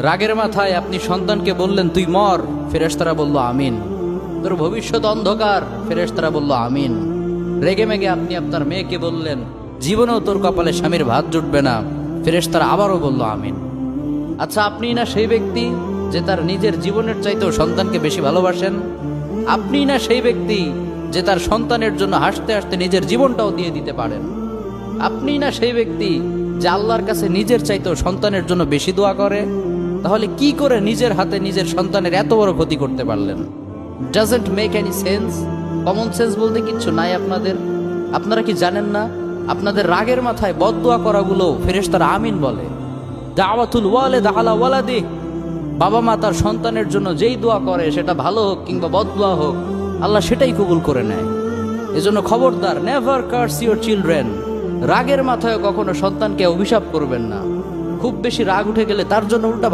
রাগের মাথায় আপনি সন্তানকে বললেন তুই মর, ফেরেশতারা বলল আমিন। তোর ভবিষ্যৎ অন্ধকার, ফেরেশতারা বলল আমিন। রেগে মেগে আপনি আপনার মেয়েকে বললেন জীবনেও তোর কপালে স্বামীর ভাত জুটবে না, ফেরেশতারা আবারও বলল আমিন। আচ্ছা, আপনি না সেই ব্যক্তি যে তার নিজের জীবনের চাইতেও সন্তানকে বেশি ভালোবাসেন? আপনি না সেই ব্যক্তি যে তার সন্তানের জন্য হাসতে হাসতে নিজের জীবনটাও দিয়ে দিতে পারেন? আপনি না সেই ব্যক্তি যে আল্লাহর কাছে নিজের চাইতেও সন্তানের জন্য বেশি দোয়া করে? তাহলে কি করে নিজের হাতে নিজের সন্তানের এত বড় ক্ষতি করতে পারলেন? Doesn't make any sense. Common sense বলতে কিচ্ছু নাই আপনাদের। আপনারা কি জানেন না আপনাদের রাগের মাথায় বদদোয়া করাগুলো ফেরেশতারা আমিন বলে? দাওয়াতুল ওয়ালিদ আলা ওয়ালাদি, বাবা মা তার সন্তানের জন্য যেই দোয়া করে সেটা ভালো হোক কিংবা বদদোয়া হোক, আল্লাহ সেটাই কবুল করে নেয়। এজন্য খবরদার, নেভার কার্স ইউর চিলড্রেন। রাগের মাথায় কখনো সন্তানকে অভিশাপ করবেন না। খুব বেশি রাগ উঠে গেলে তার জন্য উল্টা